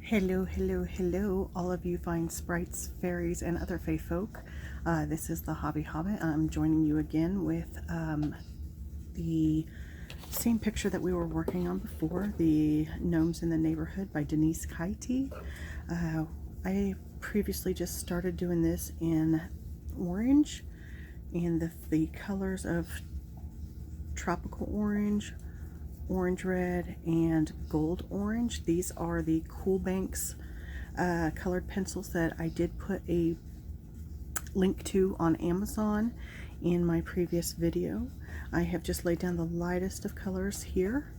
Hello, hello, hello, all of you fine sprites, fairies, and other fae folk. This is the Hobby Hobbit. I'm joining you again with the same picture that we were working on before, the Gnomes in the Neighborhood by Denyse Klete. I previously just started doing this in orange, and the colors of tropical orange, orange red, and gold orange. These are the Cool Banks colored pencils that I did put a link to on Amazon in my previous video. I have just laid down the lightest of colors here.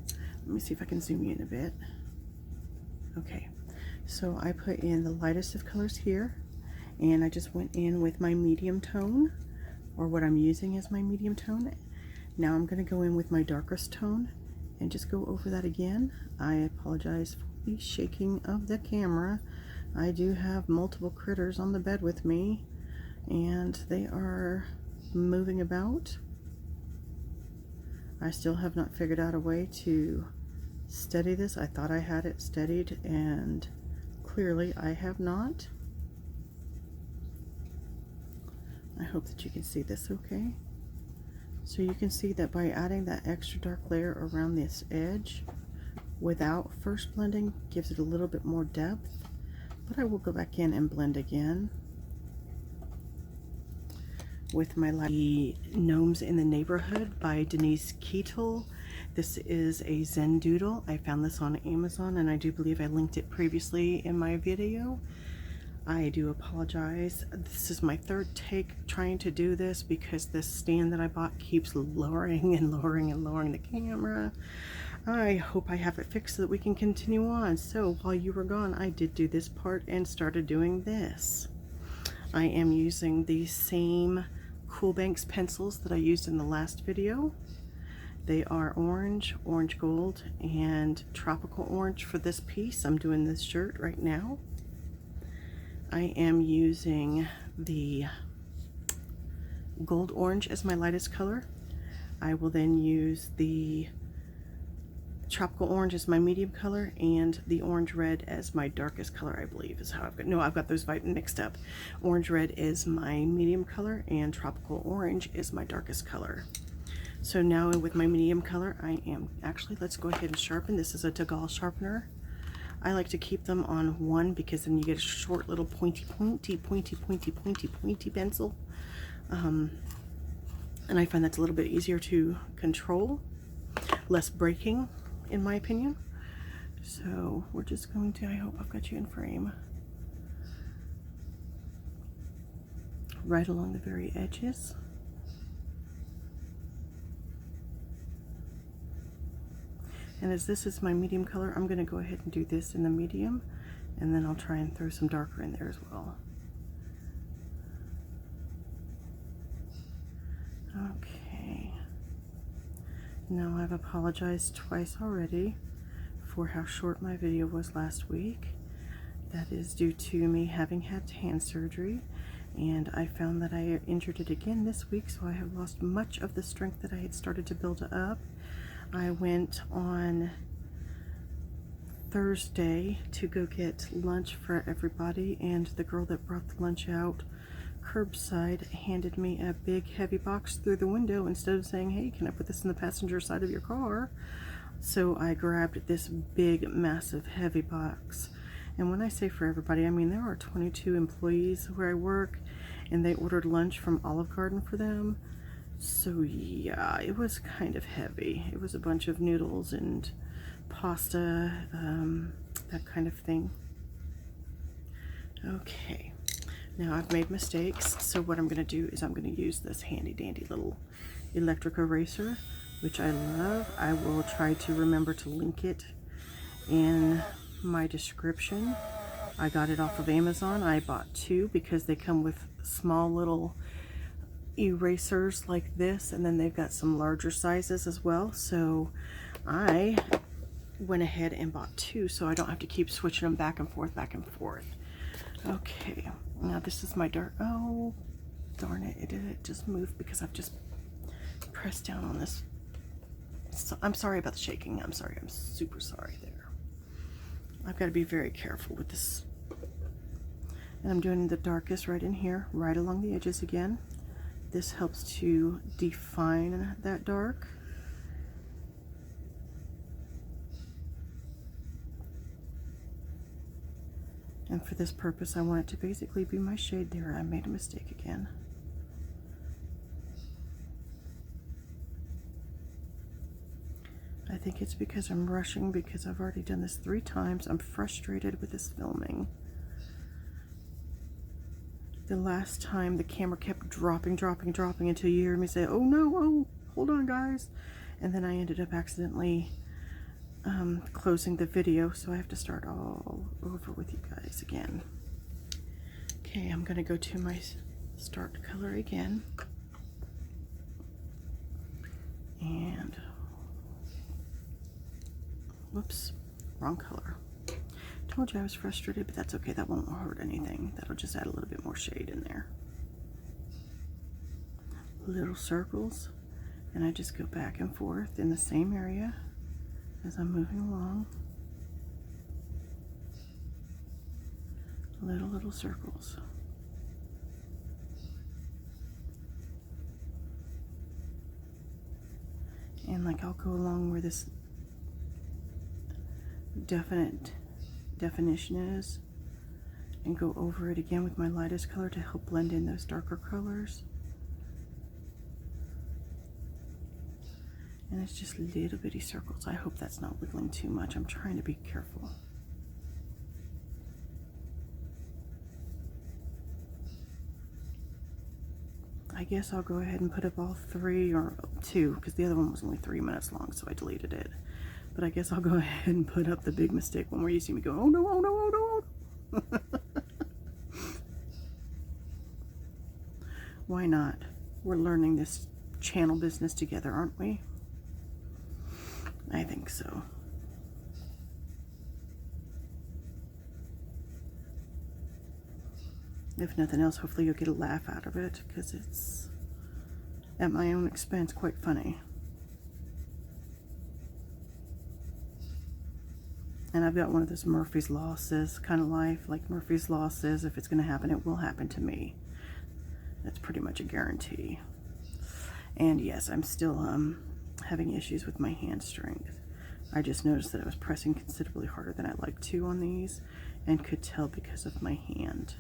Let me see if I can zoom in a bit. Okay, so I put in the lightest of colors here, and I just went in with my medium tone, or what I'm using as my medium tone. Now I'm going to go in with my darkest tone and just go over that again. I apologize for the shaking of the camera. I do have multiple critters on the bed with me, and they are moving about. I still have not figured out a way to steady this. I thought I had it steadied, and clearly I have not. I hope that you can see this okay. So you can see that by adding that extra dark layer around this edge without first blending gives it a little bit more depth, but I will go back in and blend again with my the Gnomes in the Neighborhood by Denyse Klete. This is a Zen doodle. I found this on Amazon, and I do believe I linked it previously in my video. I do apologize. This is my third take trying to do this because this stand that I bought keeps lowering and lowering and lowering the camera. I hope I have it fixed so that we can continue on. So while you were gone, I did do this part and started doing this. I am using the same Cool Banks pencils that I used in the last video. They are orange, orange gold, and tropical orange for this piece. I'm doing this shirt right now. I am using the gold orange as my lightest color. I will then use the tropical orange as my medium color, and the orange red as my darkest color, I believe is how I've got, no, I've got those mixed up. Orange red is my medium color, and tropical orange is my darkest color. So now with my medium color, I am actually, let's go ahead and sharpen. This is a tggal sharpener. I like to keep them on one because then you get a short little pointy pencil. And I find that's a little bit easier to control, less breaking in my opinion. So we're just going to, I hope I've got you in frame, right along the very edges. And as this is my medium color, I'm going to go ahead and do this in the medium, and then I'll try and throw some darker in there as well. Okay. Now I've apologized twice already for how short my video was last week. That is due to me having had hand surgery, and I found that I injured it again this week, so I have lost much of the strength that I had started to build up. I went on Thursday to go get lunch for everybody, and the girl that brought the lunch out curbside handed me a big heavy box through the window instead of saying, hey, can I put this in the passenger side of your car? So I grabbed this big, massive, heavy box. And when I say for everybody, I mean there are 22 employees where I work, and they ordered lunch from Olive Garden for them. So yeah, it was kind of heavy. It was a bunch of noodles and pasta, that kind of thing. Okay, now I've made mistakes, so what I'm going to do is I'm going to use this handy dandy little electric eraser, which I love. I will try to remember to link it in my description. I got it off of Amazon. I bought two because they come with small little erasers like this, and then they've got some larger sizes as well, so I went ahead and bought two so I don't have to keep switching them back and forth. Okay, now this is my dark, oh darn it, it just moved because I've just pressed down on this. So I'm sorry about the shaking. I'm sorry, I'm super sorry there. I've got to be very careful with this. And I'm doing the darkest right in here, right along the edges again. This helps to define that dark. And for this purpose, I want it to basically be my shade there. I made a mistake again. I think it's because I'm rushing, because I've already done this 3 times. I'm frustrated with this filming. The last time the camera kept dropping until you hear me say, oh no, oh, hold on guys. And then I ended up accidentally closing the video, so I have to start all over with you guys again. Okay, I'm gonna go to my start color again. And, whoops, wrong color. Told you I was frustrated, but that's okay. That won't hurt anything. That'll just add a little bit more shade in there. Little circles, and I just go back and forth in the same area as I'm moving along. Little circles. And like I'll go along where this definition is and go over it again with my lightest color to help blend in those darker colors. And it's just little bitty circles. I hope that's not wiggling too much. I'm trying to be careful. I guess I'll go ahead and put up all 3 or 2, because the other one was only 3 minutes long, so I deleted it. But I guess I'll go ahead and put up the big mistake one where you see me go, oh no, oh no, oh no. Why not? We're learning this channel business together, aren't we? I think so. If nothing else, hopefully you'll get a laugh out of it, because it's, at my own expense, quite funny. And I've got one of those Murphy's Law says kind of life. Like Murphy's Law says, if it's going to happen, it will happen to me. That's pretty much a guarantee. And yes, I'm still having issues with my hand strength. I just noticed that I was pressing considerably harder than I like to on these, and could tell because of my hand.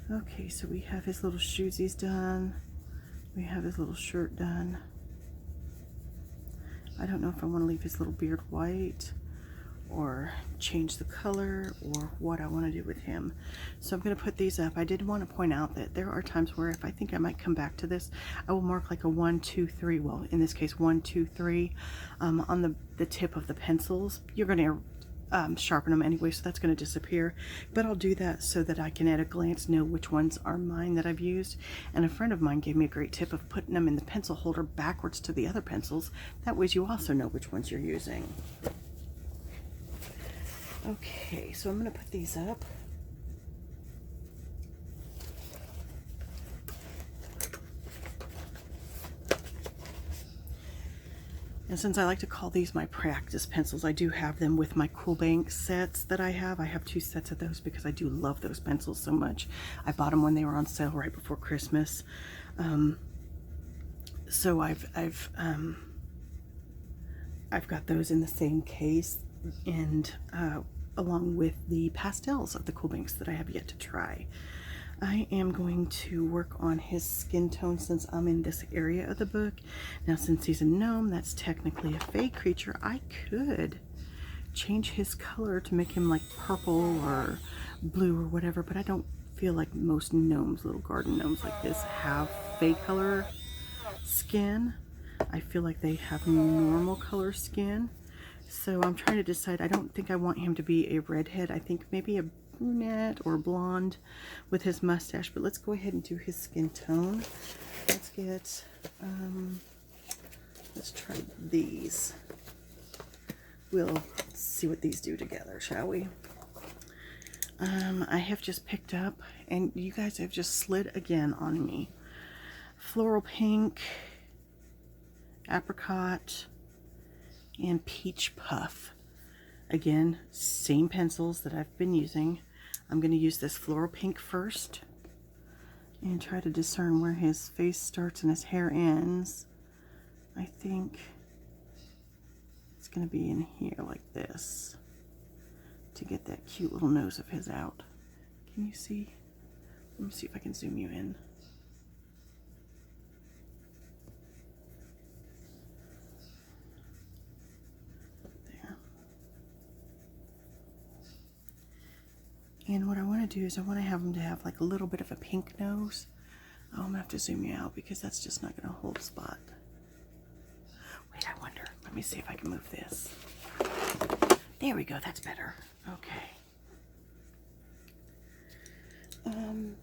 Okay, so we have his little shoesies done. We have his little shirt done. I don't know if I want to leave his little beard white or change the color or what I want to do with him. So I'm going to put these up. I did want to point out that there are times where if I think I might come back to this, I will mark like a 1, 2, 3, well in this case 1, 2, 3 on the tip of the pencils. You're going to sharpen them anyway, so that's going to disappear, but I'll do that so that I can at a glance know which ones are mine that I've used. And a friend of mine gave me a great tip of putting them in the pencil holder backwards to the other pencils. That way you also know which ones you're using. Okay, so I'm going to put these up. And since I like to call these my practice pencils, I do have them with my Cool Bank sets that I have. I have 2 sets of those because I do love those pencils so much. I bought them when they were on sale right before Christmas. So I've got those in the same case, and along with the pastels of the Cool Banks that I have yet to try. I am going to work on his skin tone since I'm in this area of the book. Now, since he's a gnome, that's technically a fey creature. I could change his color to make him like purple or blue or whatever, but I don't feel like most gnomes, little garden gnomes like this, have fey color skin. I feel like they have normal color skin. So I'm trying to decide. I don't think I want him to be a redhead. I think maybe a brunette or blonde with his mustache, but let's go ahead and do his skin tone. Let's get let's try these. We'll see what these do together, shall we? I have just picked up, and you guys have just slid again on me, Floral Pink, Apricot, and Peach Puff. Again, same pencils that I've been using. I'm going to use this Floral Pink first and try to discern where his face starts and his hair ends. I think it's going to be in here like this to get that cute little nose of his out. Can you see? Let me see if I can zoom you in. And what I want to do is I want to have him to have like a little bit of a pink nose. Oh, I'm going to have to zoom you out because that's just not going to hold spot. Wait, I wonder. Let me see if I can move this. There we go. That's better. Okay. And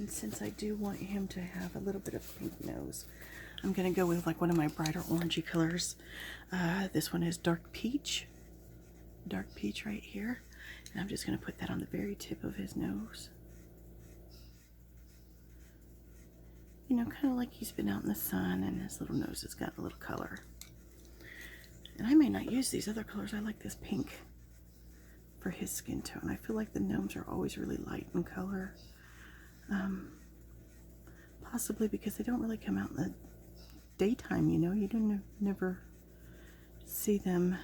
since I do want him to have a little bit of pink nose, I'm going to go with like one of my brighter orangey colors. This one is dark peach. Dark peach right here. And I'm just going to put that on the very tip of his nose. You know, kind of like he's been out in the sun and his little nose has got a little color. And I may not use these other colors. I like this pink for his skin tone. I feel like the gnomes are always really light in color. Possibly because they don't really come out in the daytime, you know. You don't never see them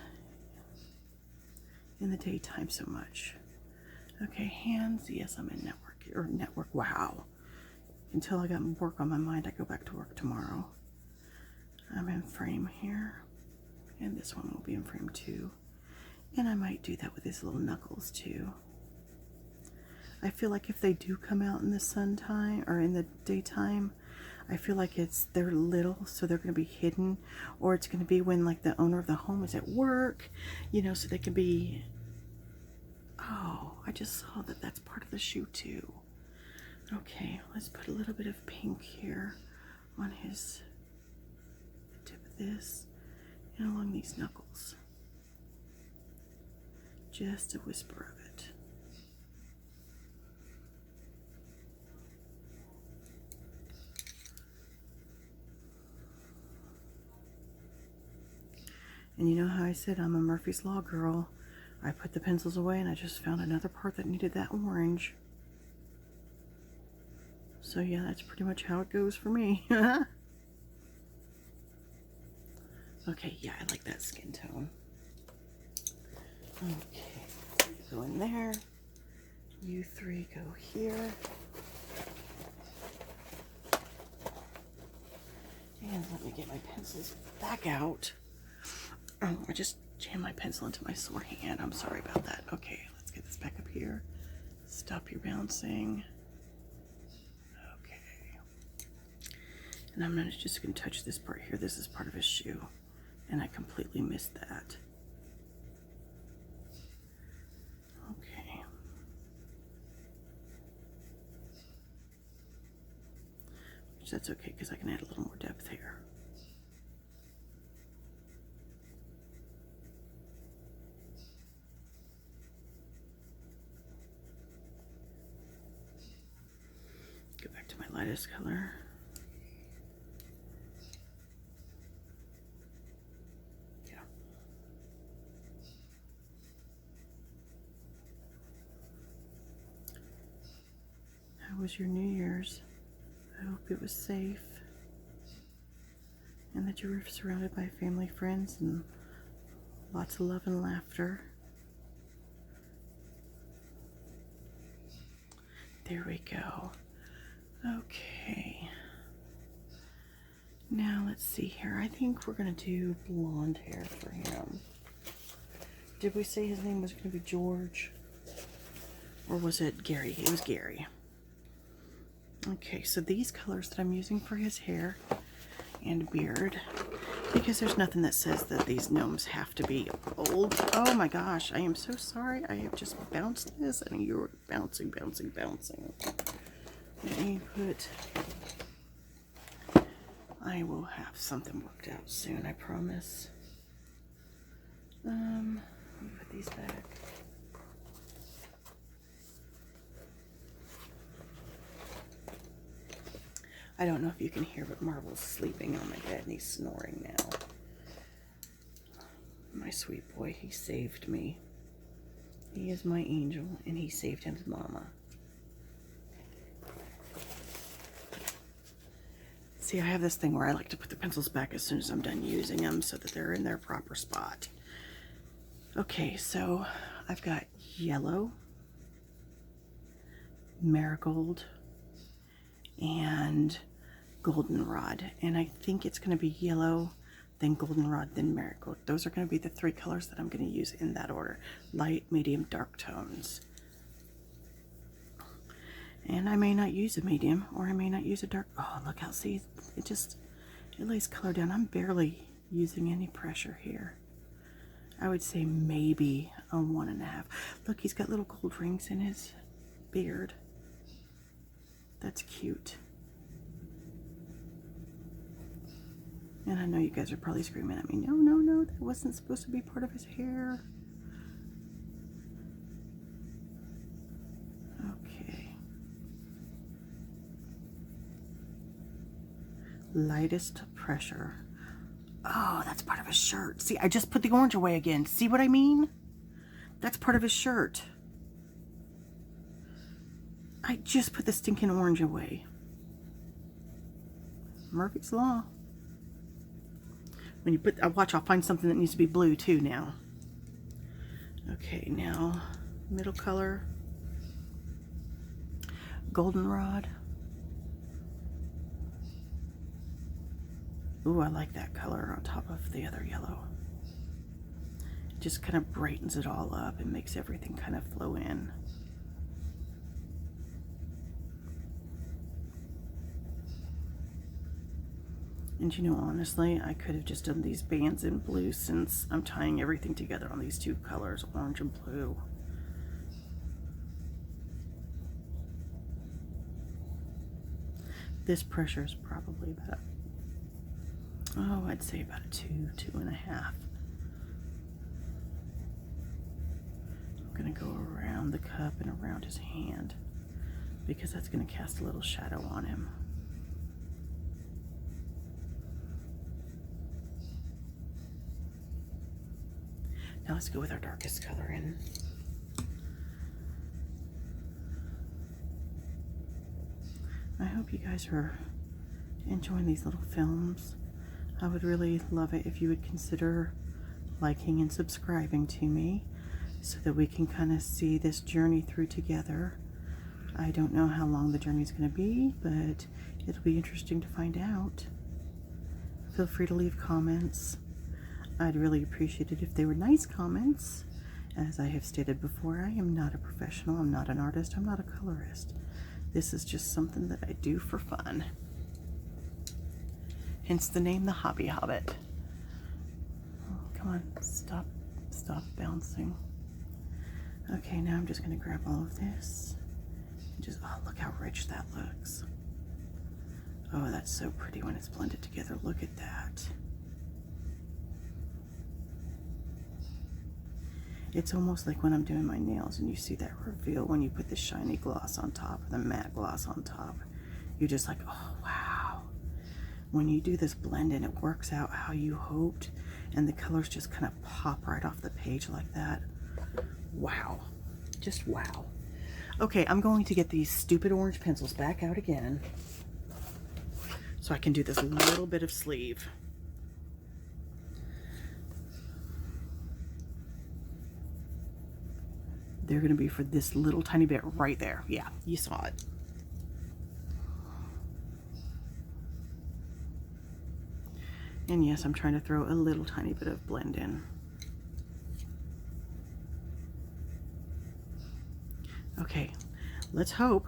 in the daytime so much. Okay, hands. Yes, I'm in network. Wow. Until I got work on my mind, I go back to work tomorrow. I'm in frame here. And this one will be in frame too. And I might do that with his little knuckles too. I feel like if they do come out in the sun time or in the daytime, I feel like they're little, so they're going to be hidden, or it's going to be when like the owner of the home is at work, you know, so they can be. Oh, I just saw that that's part of the shoe too. Okay, let's put a little bit of pink here on the tip of this and along these knuckles. Just a whisper of it. And you know how I said I'm a Murphy's Law girl. I put the pencils away and I just found another part that needed that orange. So yeah, that's pretty much how it goes for me. Okay, yeah, I like that skin tone. Okay, you go in there. You three go here. And let me get my pencils back out. Oh, I just jammed my pencil into my sore hand. I'm sorry about that. Okay, let's get this back up here. Stop your bouncing. Okay. And I'm just going to touch this part here. This is part of his shoe. And I completely missed that. Okay. Which that's okay because I can add a little more depth here. Go back to my lightest color. Yeah. How was your New Year's? I hope it was safe and that you were surrounded by family, friends, and lots of love and laughter. There we go. Okay. Now let's see here. I think we're going to do blonde hair for him. Did we say his name was going to be George? Or was it Gary? It was Gary. Okay, so these colors that I'm using for his hair and beard, because there's nothing that says that these gnomes have to be old. Oh my gosh, I am so sorry. I have just bounced this and you're bouncing. Let me I will have something worked out soon, I promise. Let me put these back. I don't know if you can hear, but Marble's sleeping on my bed and he's snoring now. My sweet boy, he saved me. He is my angel, and he saved his mama. See, I have this thing where I like to put the pencils back as soon as I'm done using them so that they're in their proper spot. Okay, so I've got yellow, marigold, and goldenrod. And I think it's going to be yellow, then goldenrod, then marigold. Those are going to be the three colors that I'm going to use in that order. Light, medium, dark tones. And I may not use a medium, or I may not use a dark. Oh, look how, see, it lays color down. I'm barely using any pressure here. I would say maybe a 1.5. Look, he's got little gold rings in his beard. That's cute. And I know you guys are probably screaming at me, no, no, no, that wasn't supposed to be part of his hair. Okay. Lightest pressure. Oh, that's part of his shirt. See, I just put the orange away again. See what I mean? That's part of his shirt. I just put the stinking orange away. Murphy's Law. When you put, watch, I'll find something that needs to be blue too now. Okay, now middle color. Goldenrod. Ooh, I like that color on top of the other yellow. It just kind of brightens it all up and makes everything kind of flow in. And you know, honestly, I could have just done these bands in blue since I'm tying everything together on these two colors, orange and blue. This pressure is probably about, oh, I'd say about a 2, 2.5. I'm gonna go around the cup and around his hand because that's gonna cast a little shadow on him. Now let's go with our darkest color in. I hope you guys are enjoying these little films. I would really love it if you would consider liking and subscribing to me so that we can kind of see this journey through together. I don't know how long the journey is going to be, but it'll be interesting to find out. Feel free to leave comments. I'd really appreciate it if they were nice comments. As I have stated before, I am not a professional, I'm not an artist, I'm not a colorist. This is just something that I do for fun. Hence the name, The Hobby Hobbit. Oh, come on, stop bouncing. Okay, now I'm just gonna grab all of this. And just, oh, look how rich that looks. Oh, that's so pretty when it's blended together. Look at that. It's almost like when I'm doing my nails and you see that reveal when you put the shiny gloss on top, or the matte gloss on top. You're just like, oh, wow. When you do this blend and it works out how you hoped and the colors just kind of pop right off the page like that. Wow. Just wow. Okay, I'm going to get these stupid orange pencils back out again so I can do this little bit of sleeve. They're going to be for this little tiny bit right there. Yeah, you saw it. And yes, I'm trying to throw a little tiny bit of blend in. Okay, let's hope,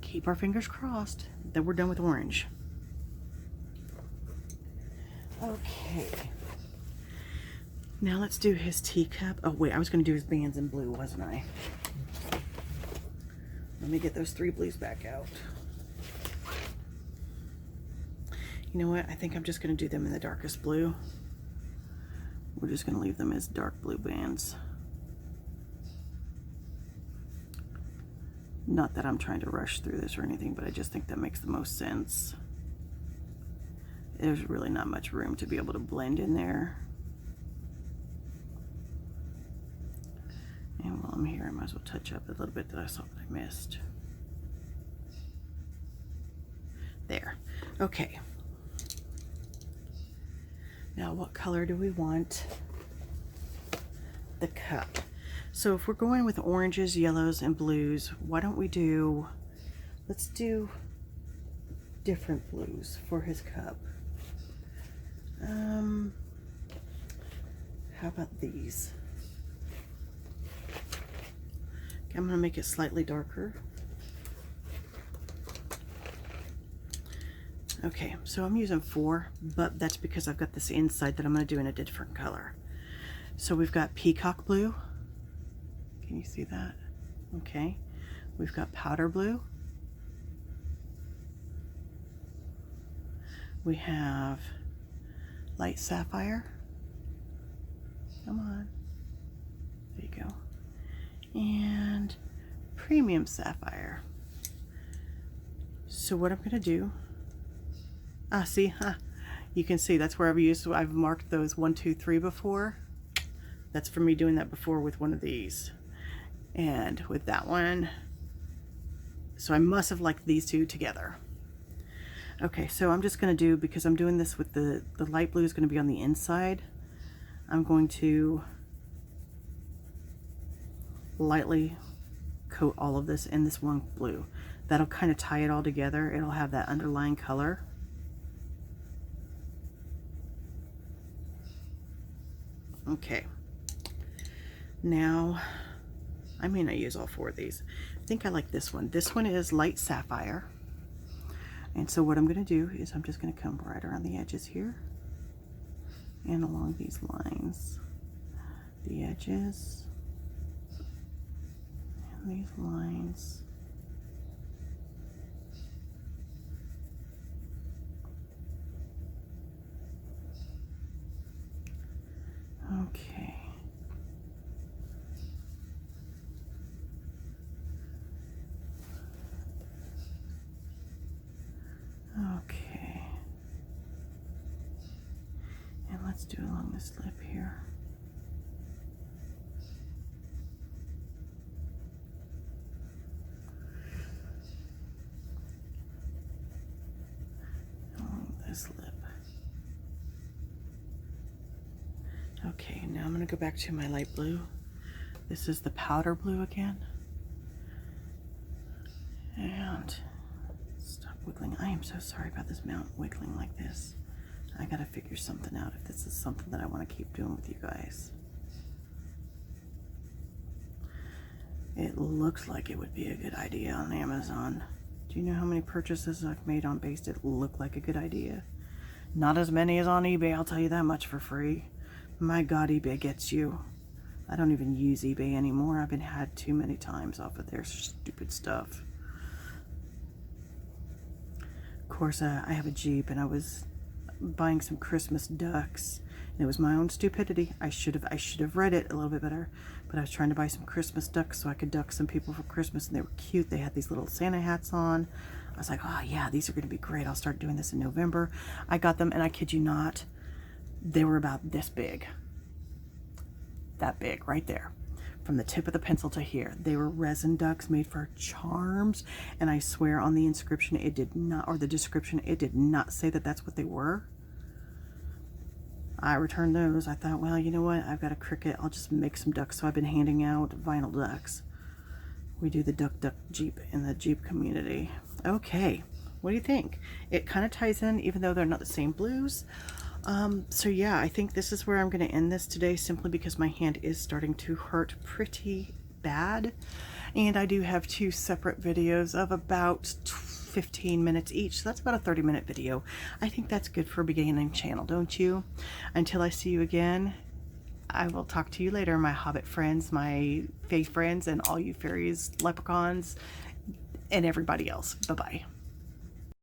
keep our fingers crossed, that we're done with orange. Okay. Now let's do his teacup. Oh wait, I was going to do his bands in blue, wasn't I? Let me get those 3 blues back out. You know what? I think I'm just going to do them in the darkest blue. We're just going to leave them as dark blue bands. Not that I'm trying to rush through this or anything, but I just think that makes the most sense. There's really not much room to be able to blend in there. And we'll I'm here, I might as well touch up a little bit that I saw that I missed. There. Okay. Now what color do we want the cup? So if we're going with oranges, yellows, and blues, why don't we do, let's do different blues for his cup. How about these? Okay, I'm going to make it slightly darker. Okay, so I'm using 4, but that's because I've got this inside that I'm going to do in a different color. So we've got peacock blue. Can you see that? Okay. We've got powder blue. We have light sapphire. Come on. There you go. And premium sapphire. So what I'm going to do, see, you can see that's where I've marked those 1, 2, 3 before. That's for me doing that before with one of these. And with that one, so I must have liked these two together. Okay, so I'm just going to do, because I'm doing this with the light blue is going to be on the inside, I'm going to lightly coat all of this in this one blue. That'll kind of tie it all together. It'll have that underlying color. Okay. Now, I may not use all 4 of these. I think I like this one. This one is light sapphire. And so what I'm going to do is I'm just going to come right around the edges here and along these lines. The edges and these lines. Okay. Okay. And let's do along this lip here. Along this lip. Okay, now I'm going to go back to my light blue. This is the powder blue again. And stop wiggling. I am so sorry about this mount wiggling like this. I gotta figure something out if this is something that I want to keep doing with you guys. It looks like it would be a good idea on Amazon. Do you know how many purchases I've made on Based It look like a good idea? Not as many as on eBay, I'll tell you that much for free. My God, eBay gets you. I don't even use eBay anymore. I've been had too many times off of their stupid stuff. Of course, I have a Jeep, and I was buying some Christmas ducks, and it was my own stupidity. I should have read it a little bit better, but I was trying to buy some Christmas ducks so I could duck some people for Christmas, and they were cute. They had these little Santa hats on. I was like, oh yeah, these are going to be great. I'll start doing this in November. I got them, and I kid you not, they were about this big. That big, right there. From the tip of the pencil to here. They were resin ducks made for charms, and I swear on the inscription it did not, or the description, it did not say that that's what they were. I returned those. I thought, well, you know what, I've got a Cricut, I'll just make some ducks. So I've been handing out vinyl ducks. We do the duck Jeep in the Jeep community. Okay, what do you think? It kind of ties in, even though they're not the same blues. So yeah, I think this is where I'm going to end this today, simply because my hand is starting to hurt pretty bad. And I do have 2 separate videos of about 15 minutes each. So that's about a 30-minute video. I think that's good for a beginning channel, don't you? Until I see you again, I will talk to you later, my Hobbit friends, my fae friends, and all you fairies, leprechauns, and everybody else. Bye-bye.